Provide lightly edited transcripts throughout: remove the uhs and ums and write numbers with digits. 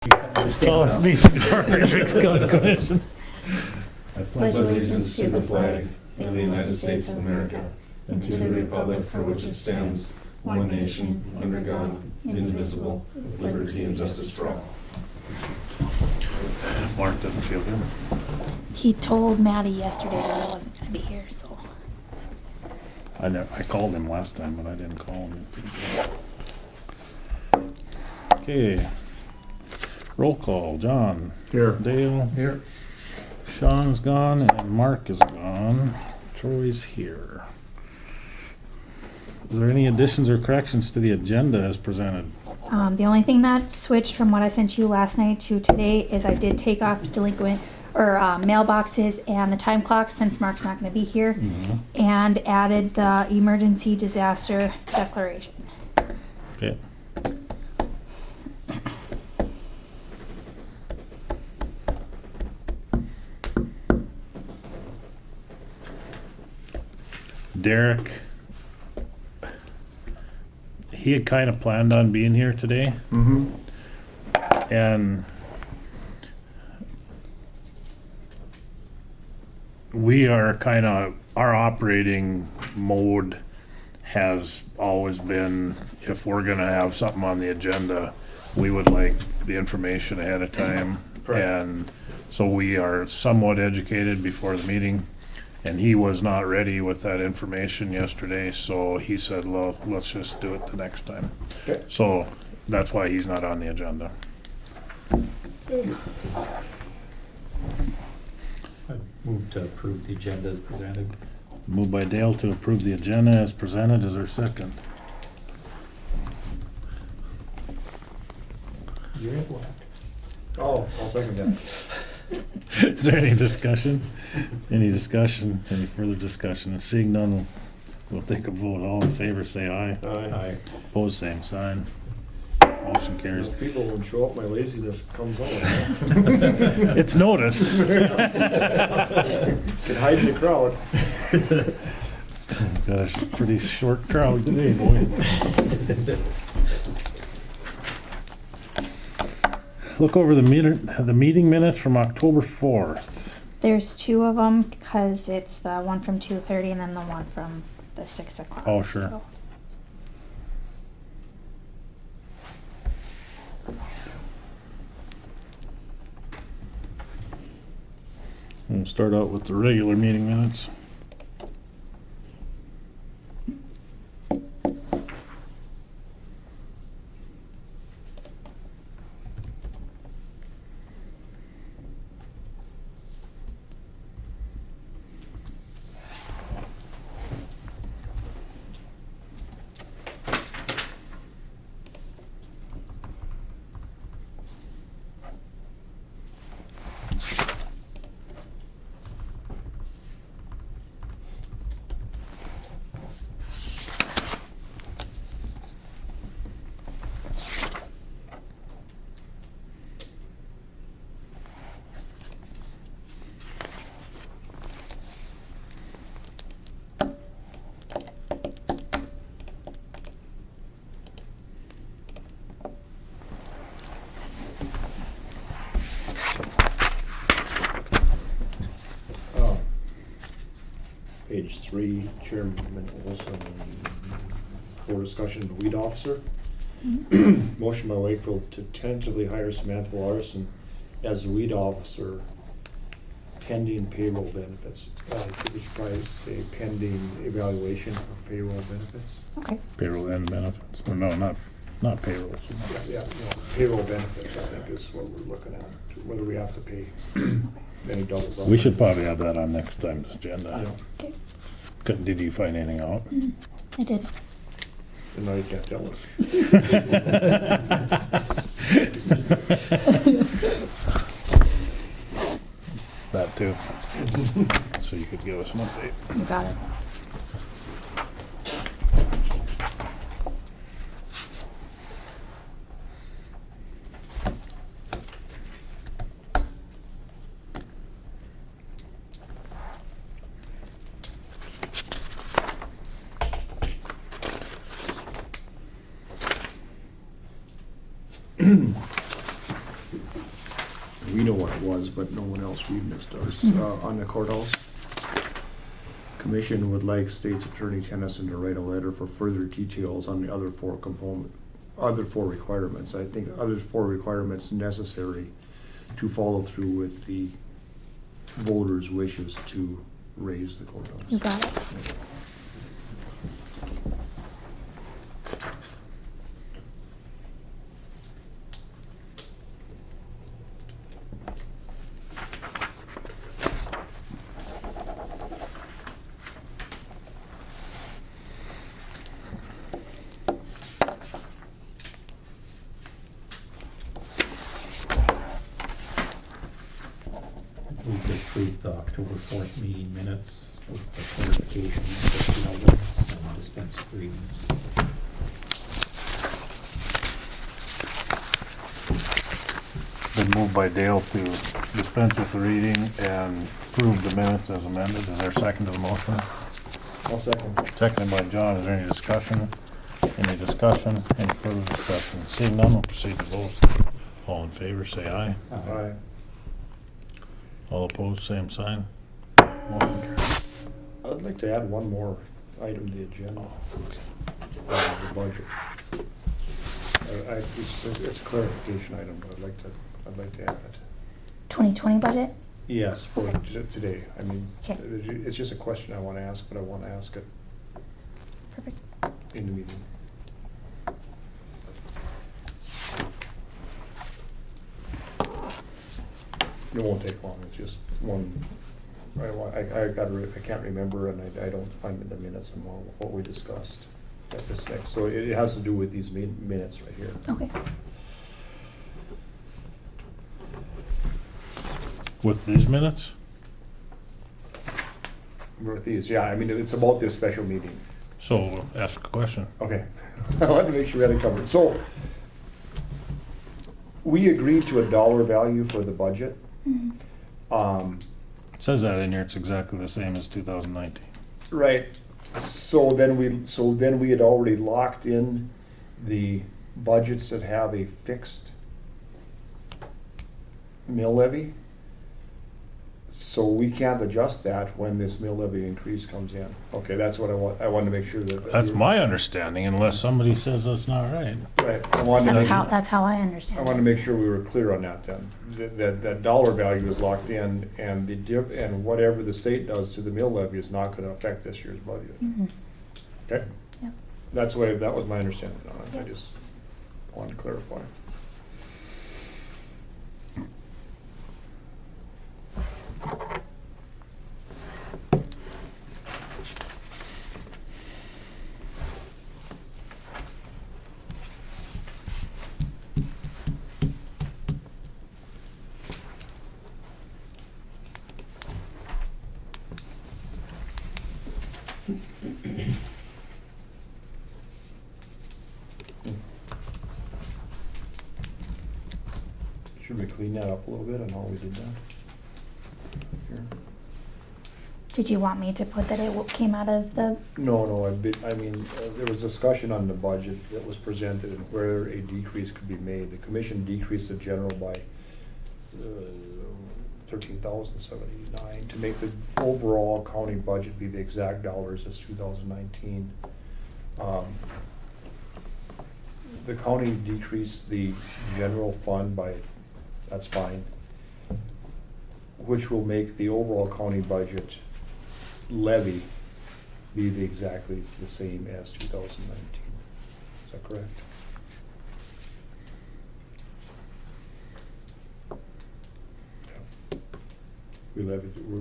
Tallest meeting in our Griggs County Commission. I pledge allegiance to the flag of the United States of America and to the republic for which it stands, one nation, under God, indivisible, with liberty and justice for all. Mark doesn't feel good. He told Maddie yesterday that I wasn't going to be here, so. I called him last time, but I didn't call him. Okay. Roll call. John. Here. Dale. Here. Sean's gone and Mark is gone. Troy's here. Is there any additions or corrections to the agenda as presented? The only thing that switched from what I sent you last night to today is I did take off delinquent or mailboxes and the time clock since Mark's not going to be here, and added the emergency disaster declaration. Okay. Derek, he had kind of planned on being here today, and we are kind of, our operating mode has always been, if we're gonna have something on the agenda, we would like the information ahead of time. Correct. And so we are somewhat educated before the meeting. And he was not ready with that information yesterday, so he said, well, let's just do it the next time. Okay. So that's why he's not on the agenda. I move to approve the agenda as presented. Moved by Dale to approve the agenda as presented. Is there a second? You're in black. Oh, I'll second that. Is there any discussion? Any discussion? Any further discussion? And seeing none, we'll take a vote. All in favor, say aye. Aye. Opposed, same sign. Motion carries. If people don't show up, my laziness comes out. It's noticed. Can hide in the crowd. Gosh, pretty short crowd today, boy. Look over the meeting minutes from October 4th. There's two of them because it's the one from 2:30 and then the one from the 6 o'clock. Oh, sure. So. We'll start out with the regular meeting minutes. Page 3, Chairman Olson, for discussion of the weed officer. Motion by Wakefield to tentatively hire Samantha Larson as the weed officer pending payroll benefits. I think we should probably say pending evaluation of payroll benefits. Okay. Payroll and benefits. Or no, not payroll. Yeah, payroll benefits, I think is what we're looking at, whether we have to pay any doubles. We should probably have that on next time's agenda. Yeah. Okay. Did you find anything out? I did. And now you can't tell us. That too. So you could give us an update. You got it. we know what it was, but no one else, we missed ours, on the courthouse. Commission would like State's Attorney Tennyson to write a letter for further details on the other four requirements. I think other four requirements necessary to follow through with the voters' wishes to raise the courthouse. You got it. We could approve the October 4th meeting minutes with the clarifications and dispense agreements. Been moved by Dale to dispense with the reading and approve the minutes as amended. Is there a second to the motion? I'll second. Seconded by John. Is there any discussion? Any discussion? Any further discussion? Seeing none, we'll proceed to vote. All in favor, say aye. Aye. All opposed, same sign. Motion carries. I'd like to add one more item to the agenda, the budget. It's a clarification item, but I'd like to add it. 2020 budget? Yes, for today. I mean, Okay. it's just a question I want to ask, but I want to ask it Perfect. in the meeting. It won't take long, it's just one, I can't remember, and I don't find in the minutes and what we discussed at this next, so it has to do with these minutes right here. Okay. With these minutes? With these, yeah, I mean, it's about this special meeting. So ask a question. Okay, I wanted to make sure we had it covered. So, we agreed to a dollar value for the budget. It says that in here. It's exactly the same as 2019. Right. So then we had already locked in the budgets that have a fixed mill levy. So we can't adjust that when this mill levy increase comes in. Okay, that's what I wanted to make sure that. That's my understanding, unless somebody says that's not right. Right. I wanted That's how I I understand wanted it. to make sure we were clear on that then. That dollar value is locked in, and and whatever the state does to the mill levy is not gonna affect this year's budget. Mhm. Okay? Yep. That was my understanding on it. I Yep. just wanted to clarify. Should we clean that up a little bit on how we did that? Here. Did you want me to put that it came out of the, No, I mean, there was discussion on the budget that was presented and where a decrease could be made. The commission decreased the general by 13,079 to make the overall county budget be the exact dollars as 2019. The county decreased the general fund by, that's fine, which will make the overall county budget levy be exactly the same as 2019. Is that correct? Yeah. We levied, we're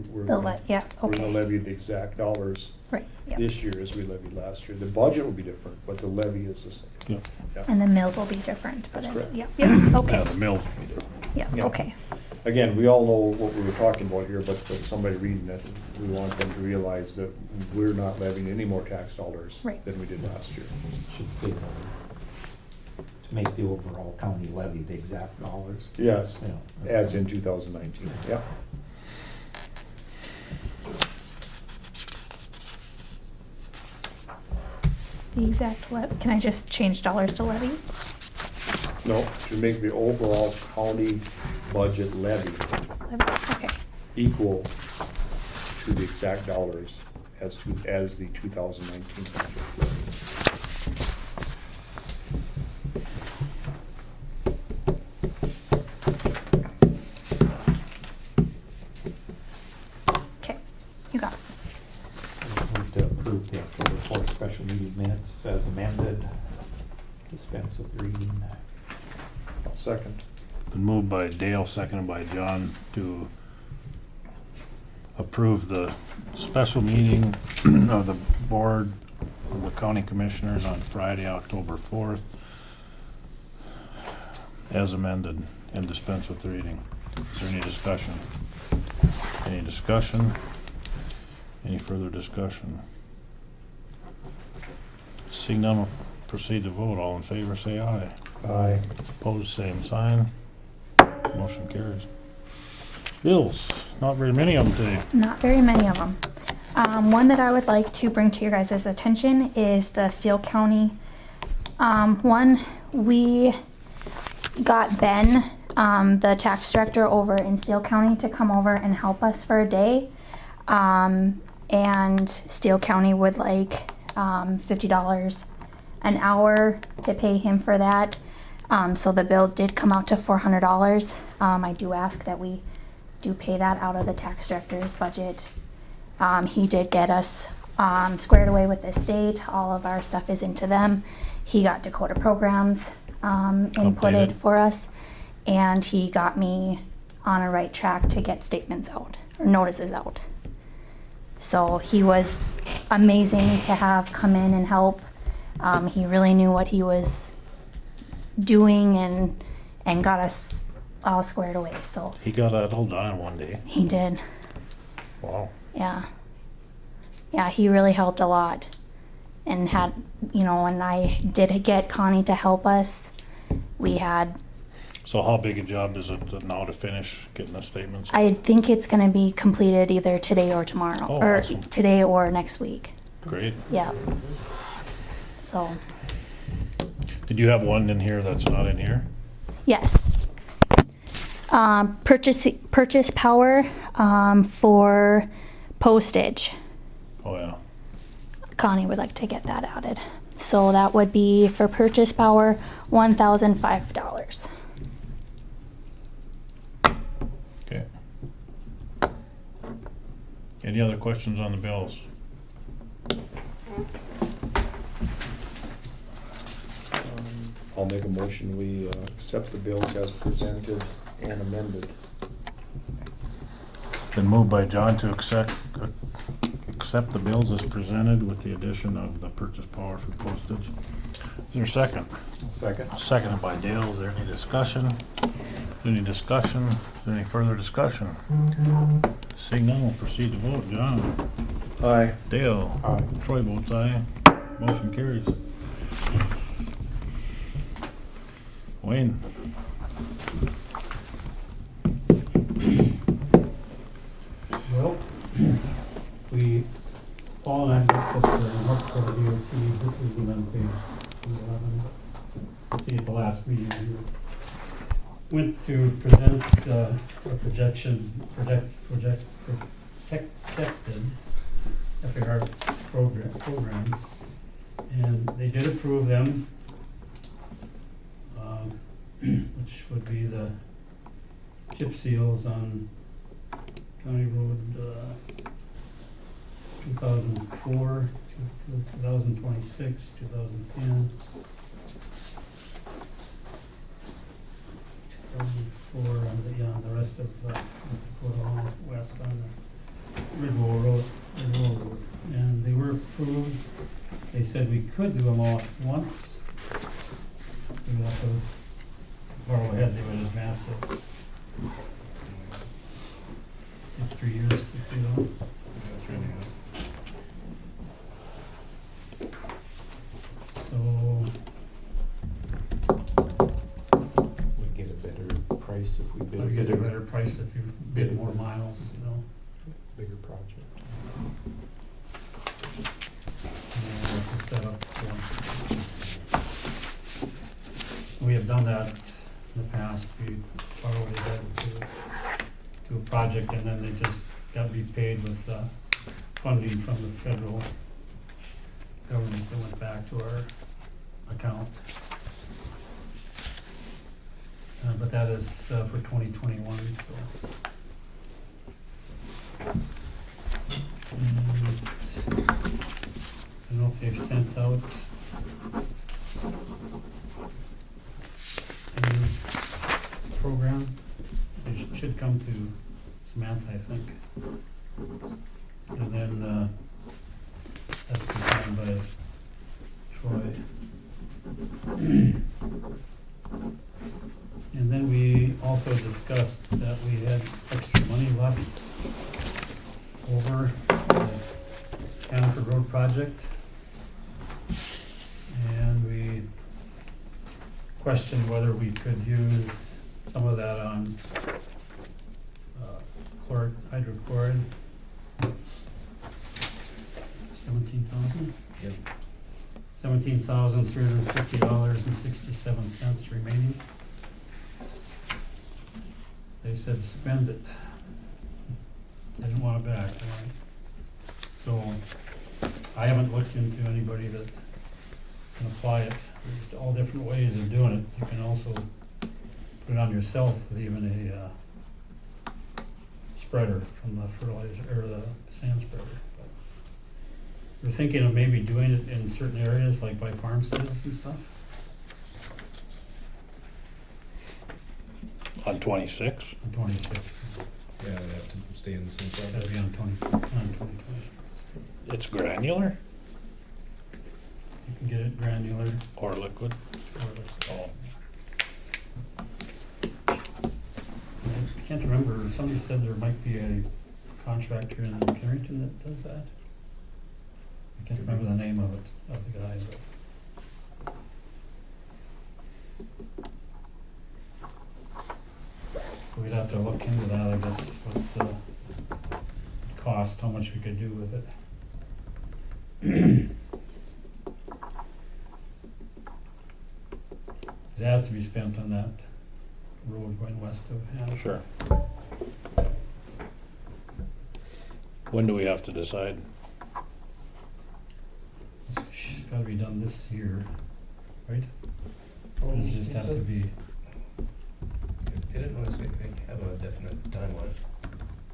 yeah, we're gonna okay. levy the exact dollars Right, yeah. this year as we levied last year. The budget will be different, but the levy is the same. Yep. Yeah. And the mills will be different, but, That's correct. yeah, Yeah, okay, the mills. yeah, Yeah. okay. Again, we all know what we were talking about here, but for somebody reading it, we want them to realize that we're not levying any more tax dollars Right. than we did last year. Should say to make the overall county levy the exact dollars. Yes, Yeah, as in 2019, yeah. The exact can I just change dollars to levy? No, to make the overall county budget levy Okay. equal to the exact dollars as the 2019 budget levy. Okay, you got it. Move to approve the October 4th special meeting minutes as amended. Dispense with reading. I'll second. Been moved by Dale, seconded by John to approve the special meeting of the Board of the County Commissioners on Friday, October 4th, as amended, and dispense with the reading. Is there any discussion? Any discussion? Any further discussion? Seeing none, we'll proceed to vote. All in favor, say aye. Aye. Opposed, same sign. Motion carries. Bills, not very many of them today. Not very many of them. One that I would like to bring to your guys' attention is the Steele County one. We got Ben, the tax director over in Steele County, to come over and help us for a day. And Steele County would like $50 an hour to pay him for that. So the bill did come out to $400. I do ask that we do pay that out of the tax director's budget. He did get us squared away with the state. All of our stuff is into them. He got Dakota Programs inputted Updated. for us, and he got me on a right track to get statements out, or notices out. So he was amazing to have come in and help. He really knew what he was doing and got us all squared away. So He got it all done in one day. he did. Wow. Yeah. Yeah, he really helped a lot. And had, and I did get Connie to help us. We had, So how big a job is it now to finish getting the statements? I think it's going to be completed either today or tomorrow. Oh, or awesome. today or next week. Great. Yeah. So, Did you have one in here that's not in here? yes. Purchase power for postage. Oh, yeah. Connie would like to get that added. So that would be for purchase power, $1,005. Okay. Any other questions on the bills? I'll make a motion, we accept the bills as presented and amended. Been moved by John to accept the bills as presented with the addition of the purchase power for postage. Is there a second? Second. Seconded by Dale. Is there any discussion? Any discussion? Is there any further discussion? Seeing none, we'll proceed to vote. John? Aye. Dale? Aye. Troy votes aye. Motion carries. Wayne? Well, Paul and I looked at the North Dakota DOT, this is the on page 11. See at the last meeting, we went to present a protected FAR programs, and they did approve them, which would be the chip seals on County Road 2004, 2026, 2010, 2004, and the rest of Dakota West on the Ridgewell Road. And they were approved. They said we could do them all at once. We would have to borrow ahead, they would advance us. Take 3 years to do them. So, We'd get a better price if we we'll bid get a better price if you bid more miles, bigger project. and set up. We we have done that in the past. We borrowed it to a project, and then they just got repaid with funding from the federal government that went back to our account. But that is for 2021, so. And I don't know if they've sent out any program. It should come to Samantha, I think. And then that's been signed by Troy. And then we also discussed that we had extra money left over the Hannaford Road project. And we questioned whether we could use some of that on hydrochloride. 17,000? Yep. $17,350.67 remaining. They said spend it. They didn't want it back, right? So I haven't looked into anybody that can apply it. There's all different ways of doing it. You can also put it on yourself with even a spreader from the fertilizer or the sand spreader. But we're thinking of maybe doing it in certain areas, like by farmsteads and stuff. On 26? On 26. Yeah, they have to stay in the same That'd project. be on 2026. It's granular You can get it granular or liquid? or like, Oh, I can't remember, somebody said there might be a contractor in Carrington that does that. I can't remember the name of it, of the guy, but. We'd have to look into that, I guess, what the cost, how much we could do with it. It has to be spent on that road going west of Hannaford. sure. When do we have to decide? It's gotta be done this year, right? Oh, Or does it just have to be, They didn't want to say they have a definite timeline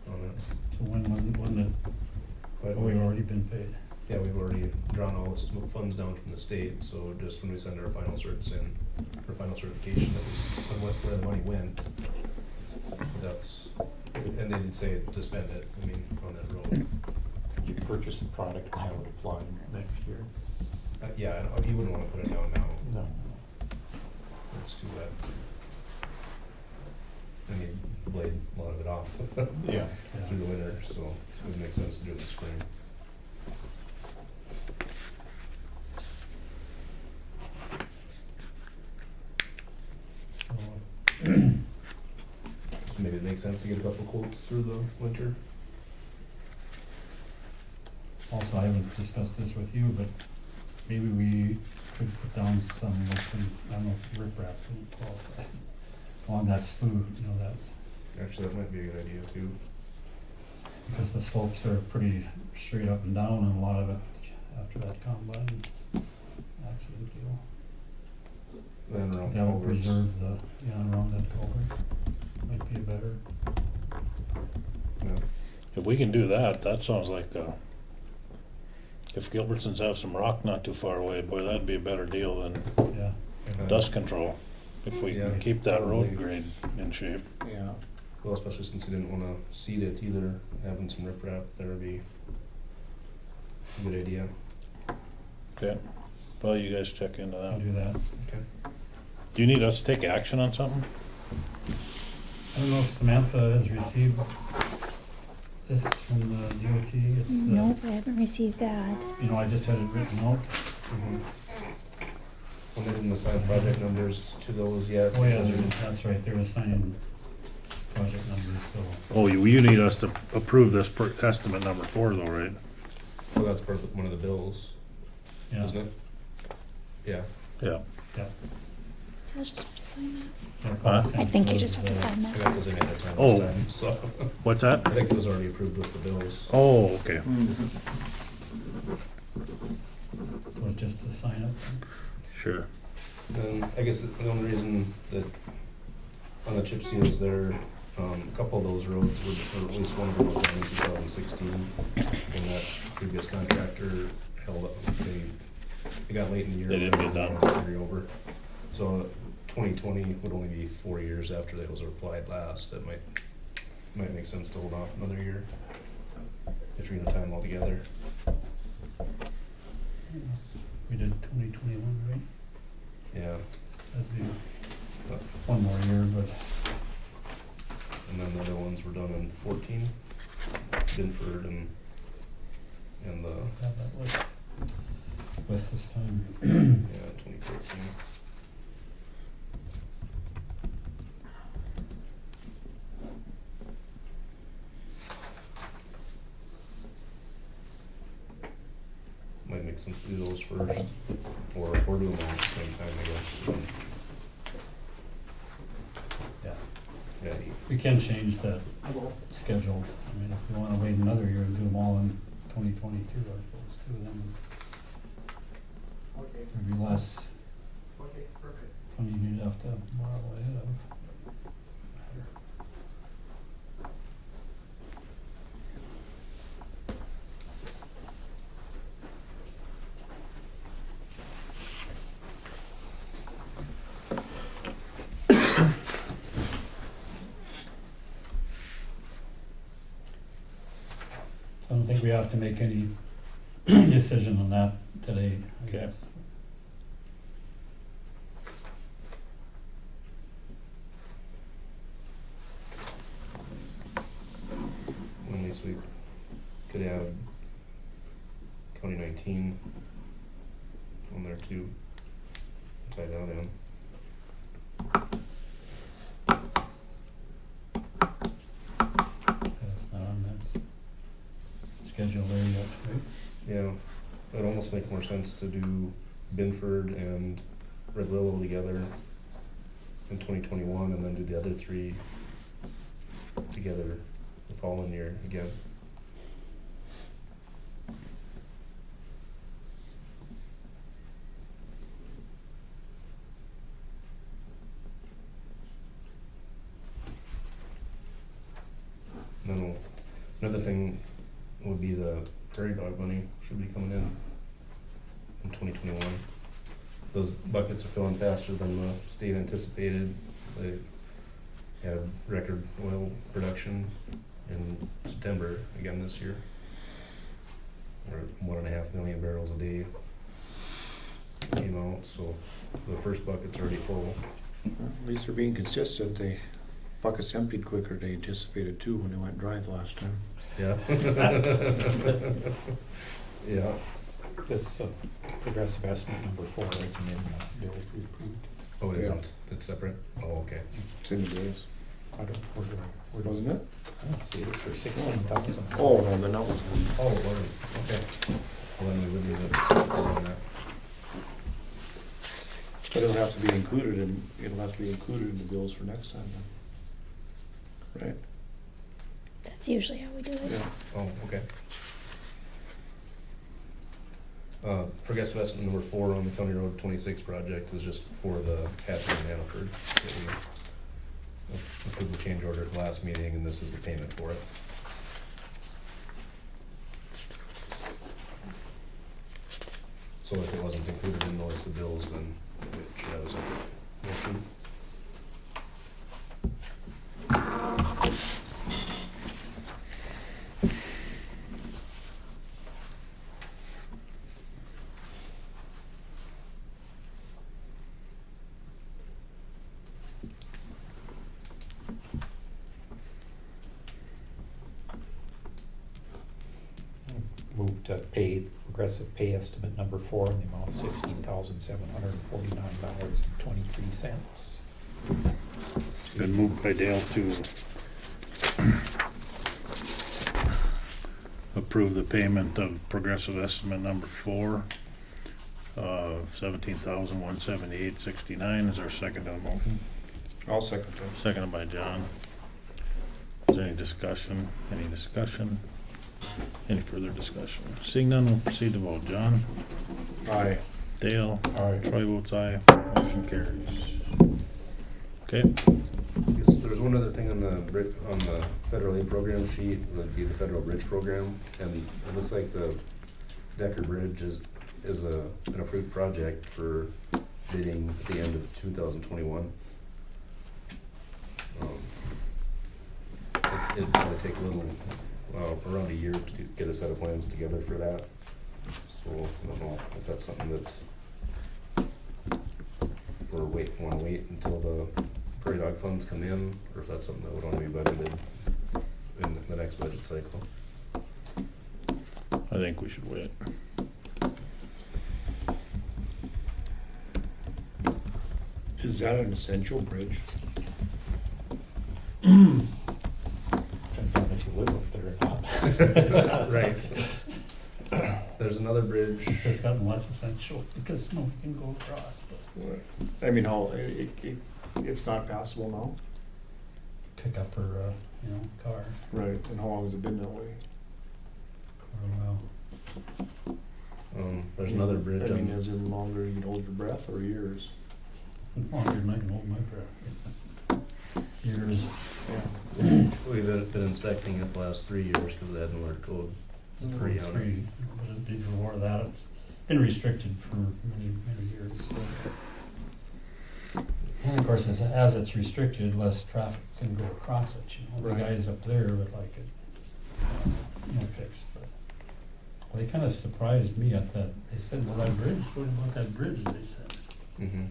on it. so when wasn't it, But oh, we've already been paid. yeah, we've already drawn all the funds down from the state, so just when we send our final certs in, our final certification that was where the money went, that's, and they didn't say to spend it, I mean, on that road. You purchase the product and have it applied next year. Yeah, and you wouldn't want to put it down now, No. it's too wet. I mean, blade a lot of it off Yeah. through the winter, so it would make sense to do it in the spring. Maybe it makes sense to get a couple quotes through the winter. Also, I haven't discussed this with you, but maybe we could put down some, like some, I don't know if riprap would qualify, along that slough, you know, that, Actually, that might be a good idea too. because the slopes are pretty straight up and down, and a lot of it after that combine accident deal. Then around That will culverts. preserve the, yeah, around that culvert, might be a better, Yeah. If we can do that, that sounds like, if Gilbertsons have some rock not too far away, boy, that'd be a better deal than yeah. dust control. If we Yeah, can keep that road probably. grade in shape. Yeah. Well, especially since they didn't want to seed it either, having some riprap there would be a good idea. Okay, well, you guys check into I'll that. do that. Okay. Do you need us to take action on something? I don't know if Samantha has received this from the DOT, it's, Nope, I haven't received that. you know, I just had it written out. Well, they didn't assign project numbers to those yet. Oh, yeah, that's right, they were assigning project numbers, so, Oh, you need us to approve this per estimate number 4 though, right? Well, that's part of one of the bills, yeah. isn't it? Yeah. Yeah. Yeah. So I just have to sign that. Huh? I think you just have to sign I that. got those in ahead of time Oh. this time, so What's that? I think those already approved with the bills. Oh, okay. Or just to sign up. Sure. And I guess the only reason that on the chip seals there, a couple of those roads were, or at least one of them was done in 2016. And that previous contractor held up, they got late in the year. They didn't get done. Carry over. So 2020 would only be 4 years after that was applied last. That might make sense to hold off another year if you're gonna tie them all together. We did 2021, right? Yeah. That'd be one more year, but And then the other ones were done in 14, Binford and the, have that list with this time. yeah, 2014. Might make sense to do those first, or do them all at the same time, I guess. Yeah. Yeah, We can change that schedule. I mean, if we wanna wait another year and do them all in 2022, I suppose, too, then there'd be less funding you'd have to borrow ahead of. I don't think we have to make any decision on that today, I Okay. guess. at least we could add County 19 on there too, tie that in. That's not on that schedule there yet, right? Yeah, it'd almost make more sense to do Binford and Red Willow together in 2021 and then do the other three together the following year again. And then another thing would be the prairie dog money should be coming in 2021. Those buckets are filling faster than the state anticipated. They had record oil production in September again this year. Or 1.5 million barrels a day came out, so the first bucket's already full. At least they're being consistent. They buckets emptied quicker than they anticipated too when they went dry the last time. Yeah. Yeah. This progressive estimate number 4 isn't in the bills we approved. Oh, it Yeah. isn't? It's separate? Oh, okay. It's in the bills. I don't, where Wasn't it? I don't see it, it's for 16,000. Oh, no, then that was. Oh, it wasn't. Okay. Well, then we would need to vote on that. But it'll have to be included in the bills for next time then. Right? That's usually how we do it. Yeah. Oh, okay. Progressive estimate number 4 on the County Road 26 project is just for the Hatcher and Hannaford. That we approved the change order at the last meeting, and this is the payment for it. So if it wasn't included in the list of bills, then it should have a separate motion. Move to pay progressive pay estimate number 4 in the amount of $16,749.23. Been moved by Dale to approve the payment of progressive estimate number 4 of $17,178.69. Is there a second on the motion? I'll second that. Seconded by John. Is there any discussion? Any discussion? Any further discussion? Seeing none, we'll proceed to vote. John? Aye. Dale? Aye. Troy votes aye. Motion carries. Okay, Yes, there's one other thing on the federal aid program sheet, would be the federal bridge program, and it looks like the Decker Bridge is an approved project for bidding at the end of 2021. It'd probably take a little, around a year to get a set of plans together for that. So I don't know if that's something that wanna wait until the prairie dog funds come in, or if that's something that would wanna be budgeted in the next budget cycle. I think we should wait. Is that an essential bridge? Depends on if you live up there or not. Right. There's another bridge. It's gotten less essential because nobody can go across, but I mean, it's not passable now? pick up her, car Right, and how long has it been that way? for a while. There's another bridge I mean, on, as in longer you can hold your breath or years? Longer than I can hold my breath. Years. Yeah. we've been inspecting it the last 3 years because it hadn't learned code. Three on it. But before that, it's been restricted for many, many years. And of course, as it's restricted, less traffic can go across it, The Right. guys up there would like it, fixed, but. Well, they kind of surprised me at that. They said, well, that bridge, what about that bridge, they said. Mm-hmm.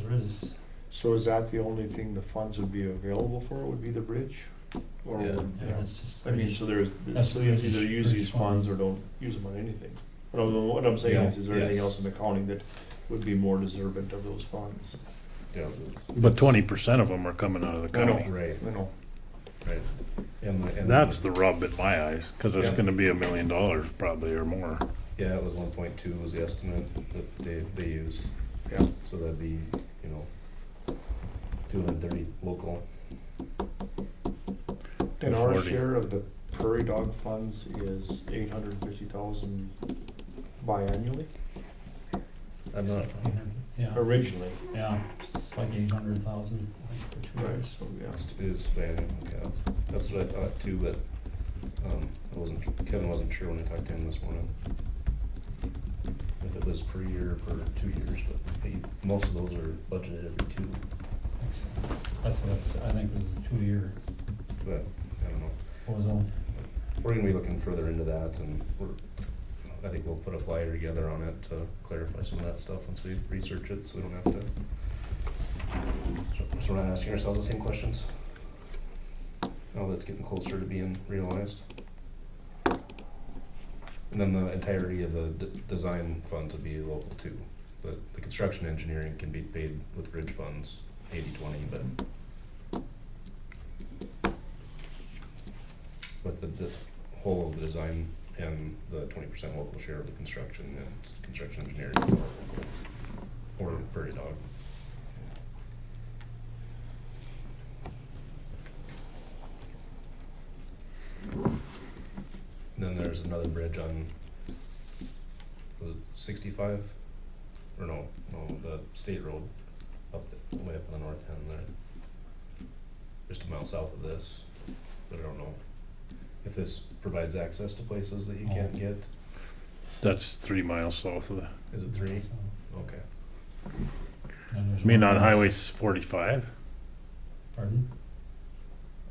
There is, So is that the only thing the funds would be available for, would be the bridge? Or Yeah. would, yeah, it's just. I mean, so there's, That's so you bridge- either use bridge these funds or don't use them on anything. What I'm saying is there anything Yes. else in the county that would be more deserving of those funds? Yeah. But 20% of them are coming out of the I know. county. Right, I know. right. And That's the rub in my eyes, because it's Yeah. gonna be $1 million probably or more. Yeah, it was 1.2 was the estimate that they used. Yeah. So that'd be, 230 local. And our 40. share of the prairie dog funds is 850,000 biannually, I'm not, Yeah, originally. yeah, it's like 800,000 for 2 years. So, yeah. that's what I thought too, but, Kevin wasn't sure when I talked to him this morning. If it was per year or per 2 years, but most of those are budgeted every 2, That's what I think this is a 2-year but I don't know. proposal. We're gonna be looking further into that, and I think we'll put a flyer together on it to clarify some of that stuff once we research it, so we don't have to, so we're not asking ourselves the same questions. Now that it's getting closer to being realized. And then the entirety of the design funds would be local too, but the construction engineering can be paid with bridge funds, 80/20, but the whole of the design and the 20% local share of the construction and construction engineering is all local, or prairie dog. And then there's another bridge on, was it 65? Or no, the state road way up on the north end there. Just a mile south of this, but I don't know if this provides access to places that you can't get. That's 3 miles south of the, Is it 3? So, Okay. and there's you mean one on more- Highway 45? Pardon?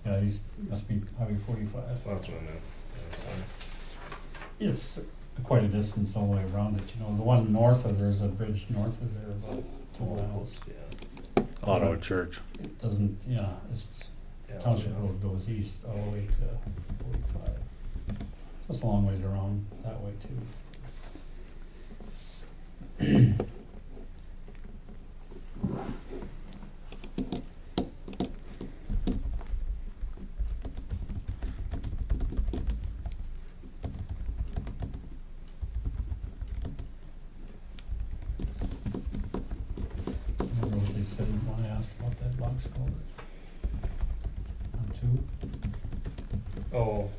Yeah, must be Highway 45. Well, that's what I meant. Yeah, sorry. It's quite a distance all the way around it, The one north of, there's a bridge north of there about 2 miles. Yeah. Auto Church. It doesn't, it's Yeah, Township yeah. Road goes east all the way to 45. So it's a long ways around that way too. two. Oh.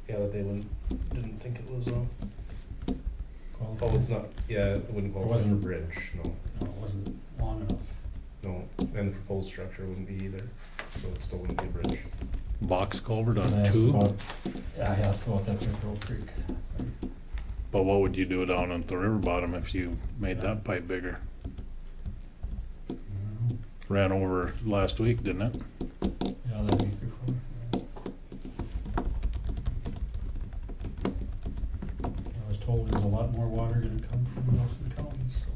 Yeah, that they didn't think it was, oh, it's not, yeah, it wouldn't qualify for wasn't- bridge, no. No, it wasn't long enough. No, and the proposed structure wouldn't be either, so it still wouldn't be a bridge. Box culvert I on asked 2, about- Yeah, I asked about that River Creek. but what would you do down at the river bottom if you made that pipe bigger? Ran over last week, didn't it? Yeah, that week before. Yeah. I was told there's a lot more water gonna come from Wilson County, so.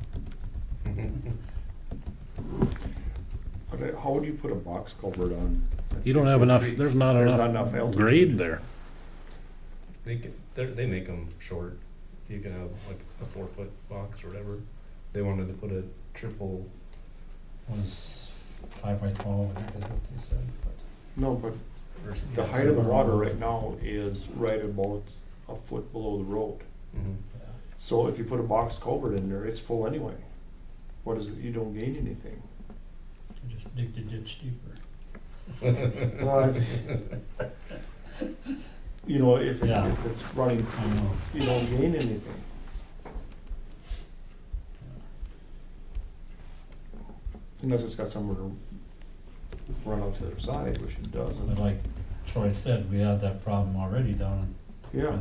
But how would you put a box culvert on? You don't have enough, there's not There's not enough enough altitude. grade there. They make them short. You can have like a 4-foot box or whatever. They wanted to put a triple. Was 5 by 12, I think is what they said, but. No, but Or the height of the water right now is right about a foot below the road. Mhm. Yeah. So if you put a box culvert in there, it's full anyway. What is it? You don't gain anything. So just dig the ditch deeper. You know, if Yeah. it's running, I know. you don't gain anything. Unless it's got somewhere to run out to the other side, which it But doesn't. like Troy said, we had that problem already down in Yeah, the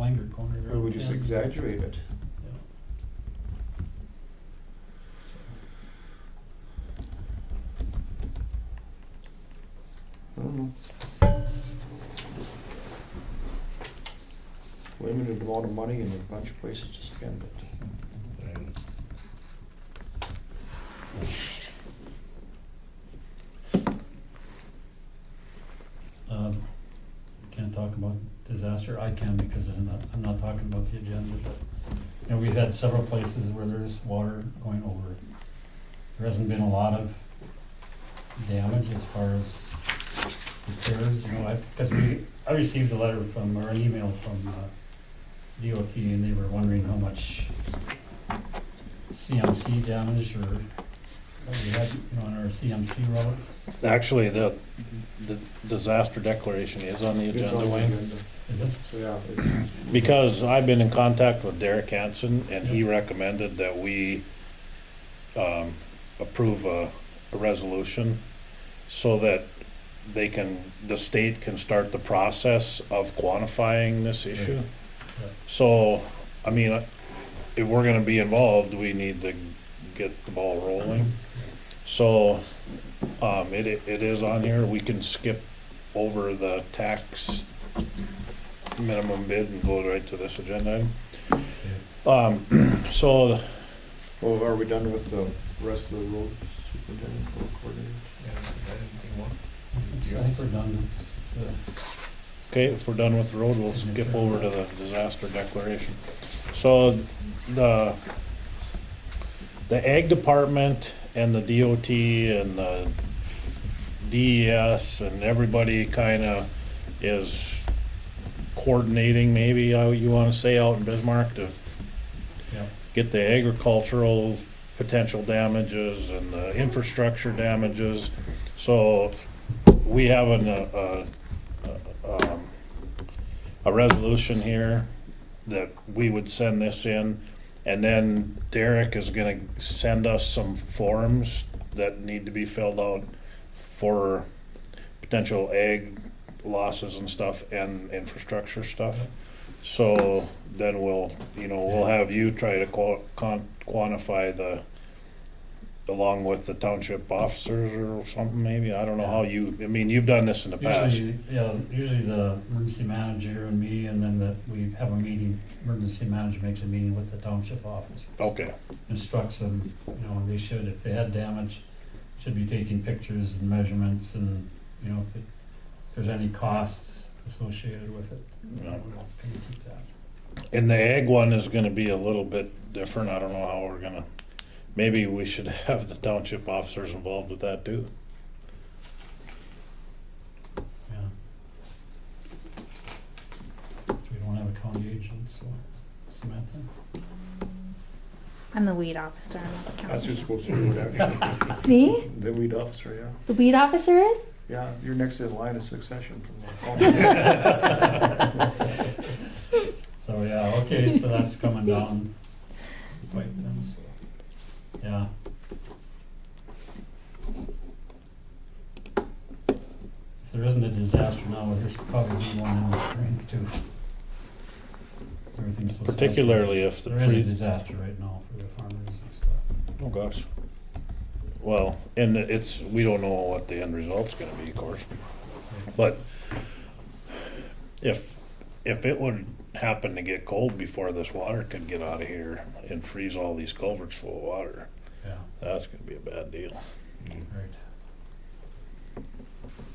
Langer corner. or we just exaggerate it. Yeah. I don't know. Limited amount of money and a bunch of places to spend it. Right. Can't talk about disaster. I can because I'm not talking about the agenda, but, you know, we've had several places where there's water going over. There hasn't been a lot of damage as far as repairs, you know, I received a letter from, or an email from, DOT, and they were wondering how much CMC damage or what we had, you know, on our CMC roads. Actually, the disaster declaration is on the It's agenda, on the Wayne. agenda. Is it? So, yeah. it's- Because I've been in contact with Derek Hansen, and he recommended that we approve a resolution so that the state can start the process of quantifying this issue. Yeah. So, I mean, if we're gonna be involved, we need to get the ball rolling. So, it is on here. We can skip over the tax minimum bid and go right to this agenda item. So, Well, are we done with the rest of the road superintendent or coordinator? I think we're done. Just, okay, if we're done with the road, we'll skip over to the disaster declaration. So, the ag department and the DOT and the DES and everybody kinda is coordinating, maybe how you wanna say, out in Bismarck to yeah. get the agricultural potential damages and the infrastructure damages. So we have a resolution here that we would send this in, and then Derek is gonna send us some forms that need to be filled out for potential ag losses and stuff and infrastructure stuff. So then we'll have you try to quantify along with the township officers or something, maybe. I don't know how you've done this in the past. Usually the emergency manager and me, and then we have a meeting, emergency manager makes a meeting with the township office. Okay, Instructs them, and they should, if they had damage, should be taking pictures and measurements and, if there's any costs associated with it. Yeah. We'll keep that. and the ag one is gonna be a little bit different. I don't know how we're gonna, maybe we should have the township officers involved with that too. Yeah. So we don't have a county agent, so Samantha? I'm the weed officer, I'm not the That's county. who's supposed to do it, actually. Me? The weed officer, yeah. The weed officer is? Yeah, you're next in line of succession from there. So, yeah, okay, so that's coming down quite then, so, yeah. If there isn't a disaster now, there's probably be one in the spring too. Everything's so Particularly if the there is a free, disaster right now for the farmers and stuff. oh gosh. Well, and it's, we don't know what the end result's gonna be, of course. But if it would happen to get cold before this water could get out of here and freeze all these culverts full of water, Yeah, that's gonna be a bad deal. right.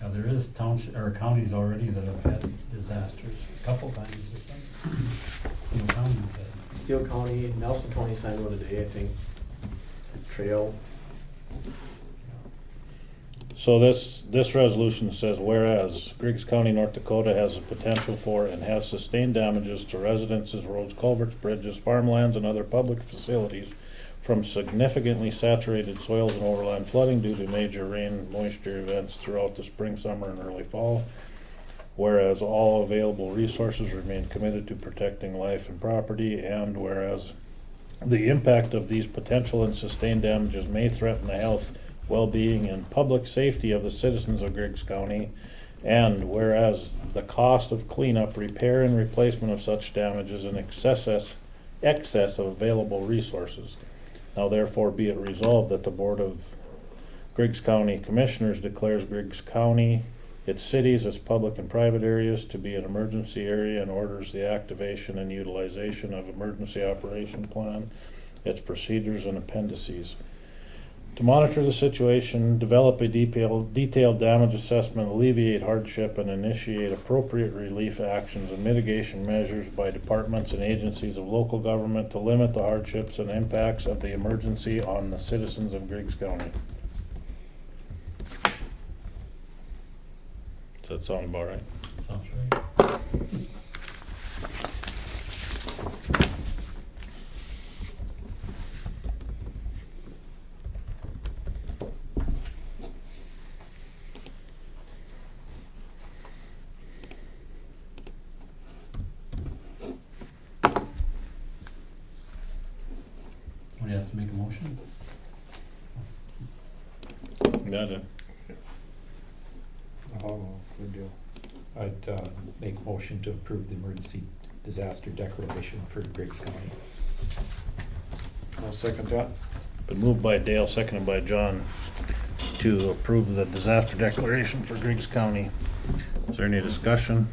Yeah, there is towns, or counties already that have had disasters a couple times this summer. Steele County's had. Steele County, Nelson County signed one today, I think. Trail. So this resolution says, whereas Griggs County, North Dakota has the potential for and has sustained damages to residences, roads, culverts, bridges, farmlands, and other public facilities from significantly saturated soils and overland flooding due to major rain moisture events throughout the spring, summer, and early fall. Whereas all available resources remain committed to protecting life and property, and whereas the impact of these potential and sustained damages may threaten the health, well-being, and public safety of the citizens of Griggs County, and whereas the cost of cleanup, repair, and replacement of such damages in excess of available resources. Now therefore be it resolved that the Board of Griggs County Commissioners declares Griggs County, its cities, its public and private areas to be an emergency area and orders the activation and utilization of emergency operation plan, its procedures and appendices. To monitor the situation, develop a detailed damage assessment, alleviate hardship, and initiate appropriate relief actions and mitigation measures by departments and agencies of local government to limit the hardships and impacts of the emergency on the citizens of Griggs County. Does that sound about right? Sounds right. What, do you have to make a motion? Got it. Oh, good deal. I'd make a motion to approve the emergency disaster declaration for Griggs County. I'll second that. Been moved by Dale, seconded by John, to approve the disaster declaration for Griggs County. Is there any discussion?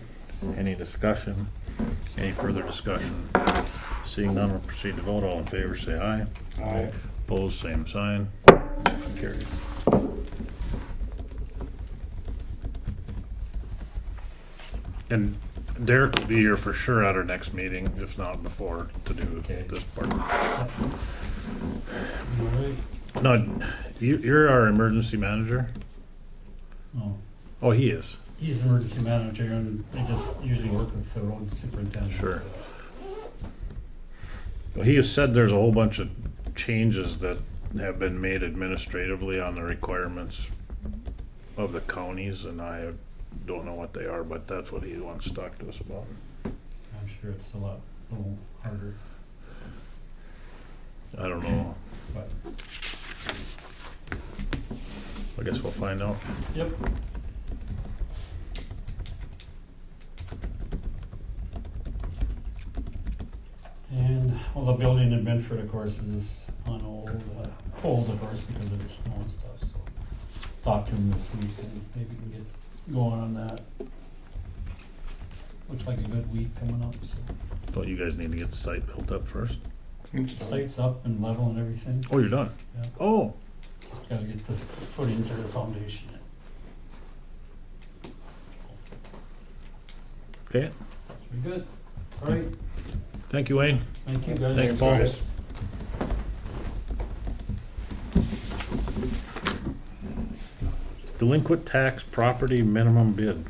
Any discussion? Any further discussion? Seeing none, we'll proceed to vote. All in favor, say aye. Aye. Opposed, same sign. Motion carried. And Derek will be here for sure at our next meeting, if not before, to do Okay. this part. All right. No, you're our emergency manager? Oh. Oh, he is. He's the emergency manager, and they just usually work with the road superintendent. Sure. Well, he has said there's a whole bunch of changes that have been made administratively on the requirements of the counties, and I don't know what they are, but that's what he wants to talk to us about. I'm sure it's a little harder, I don't know. but, I guess we'll find out. yep. And, well, the building in Bedford, of course, is on hold, of course, because of the snow and stuff, so talk to him this week and maybe we can get going on that. Looks like a good week coming up, so. Don't you guys need to get the site built up first? Site's up and level and everything. Oh, you're done? Yeah. Oh, Just gotta get the footings or the foundation in. okay. Very good. All right. Thank you, Wayne. Thank you, guys. Thanks, Paul. Guys. Delinquent tax property minimum bid.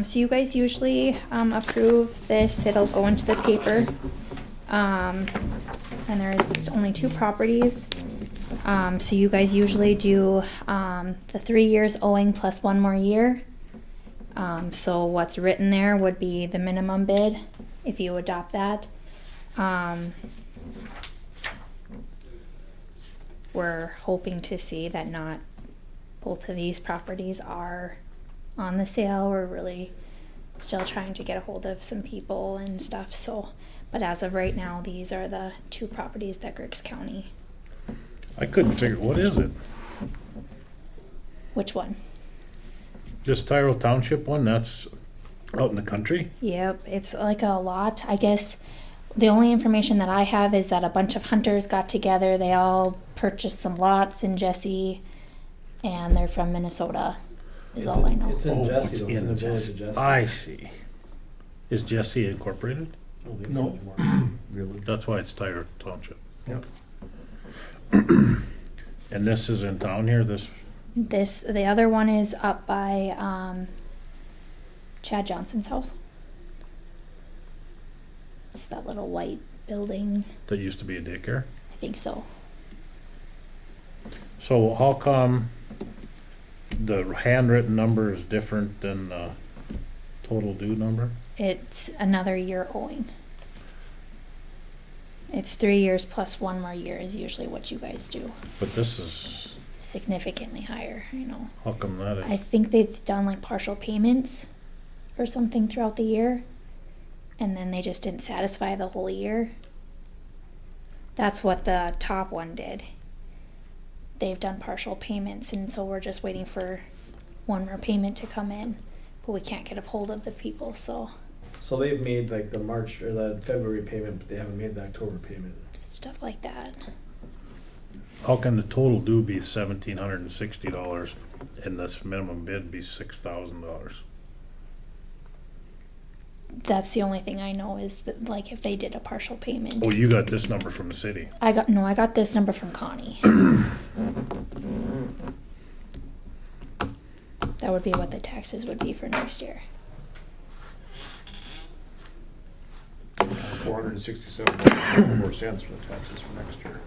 So you guys usually approve this, it'll go into the paper. And there's only two properties. So you guys usually do the 3 years owing plus 1 more year. So what's written there would be the minimum bid if you adopt that. We're hoping to see that not both of these properties are on the sale. We're really still trying to get a hold of some people and stuff. So, but as of right now, these are the 2 properties that Griggs County. I couldn't figure, what is it? Which one? This Tyrell Township one, that's out in the country? Yep, it's like a lot. I guess the only information that I have is that a bunch of hunters got together. They all purchased some lots in Jesse, and they're from Minnesota, is all I know. It's in Oh, Jesse, it's though. It's in the in village of Jesse. I see. Is Jesse incorporated? I don't think so No. anymore. Really? That's why it's Tyrell Township. Yep. And this is in town here, this, The other one is up by Chad Johnson's house. It's that little white building. that used to be a daycare? I think so. So how come the handwritten number is different than the total due number? It's another year owing. It's 3 years plus 1 more year is usually what you guys do. But this is, Significantly higher, I know. how come that I is? think they've done like partial payments or something throughout the year, and then they just didn't satisfy the whole year. That's what the top one did. They've done partial payments, and so we're just waiting for 1 more payment to come in, but we can't get a hold of the people, so So they've made like the March or the February payment, but they haven't made the October payment. stuff like that. How can the total due be $1,760 and this minimum bid be $6,000? That's the only thing I know is that, like, if they did a partial payment. Oh, you got this number from the city. I got this number from Connie. That would be what the taxes would be for next year. $467.04 for the taxes for next year.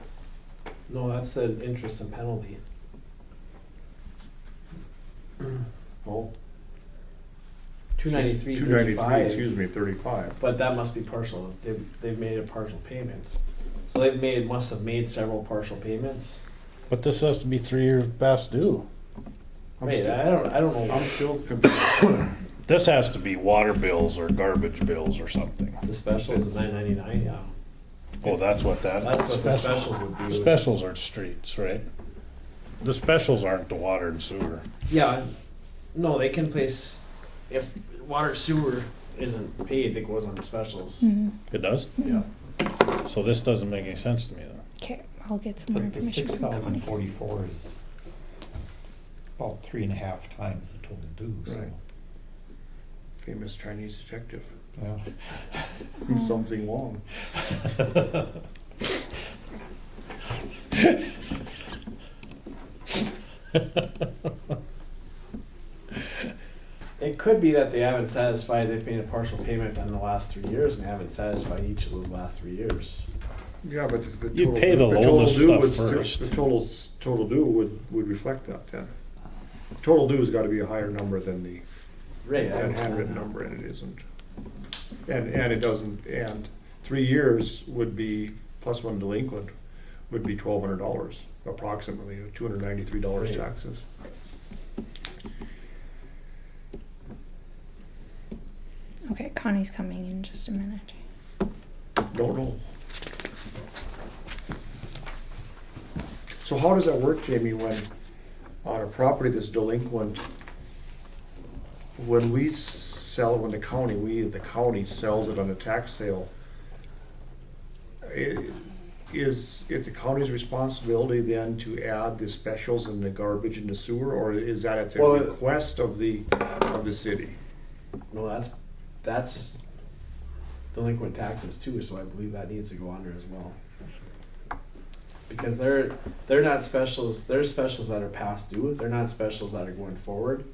No, that's the interest and penalty. Oh. 293, 293, excuse 35. me, 35. But that must be partial. They've made a partial payment. So must have made several partial payments. But this has to be 3 years past due. Wait, I don't know. I'm still confused. This has to be water bills or garbage bills or something. The specials is $9.99. Yeah. Oh, that's what that. That's what the specials would be. The specials are streets, right? The specials aren't the water and sewer. Yeah. No, they can place if water sewer isn't paid, it goes on the specials. Mhm. It does? Yeah. So this doesn't make any sense to me then. Okay, I'll get some more The information from Connie. 6,044 is about 3.5 times the total due, so. Right. Famous Chinese detective. Yeah. Something wrong. It could be that they haven't satisfied, they've made a partial payment on the last 3 years and they haven't satisfied each of those last 3 years. Yeah, but the You total, pay the total oldest due stuff would first. The total due would reflect that then. Total due has got to be a higher number than the Right. that handwritten number, and it isn't. And it doesn't. And 3 years would be plus 1 delinquent would be $1,200 approximately, $293 Right. taxes. Okay, Connie's coming in just a minute. Don't know. So how does that work, Jamie, when on a property that's delinquent, when we sell it, when the county sells it on a tax sale, is it the county's responsibility then to add the specials and the garbage and the sewer, or is that at the Well, request of the city? No, that's delinquent taxes too, so I believe that needs to go under as well. Because they're not specials, they're specials that are past due, they're not specials that are going forward.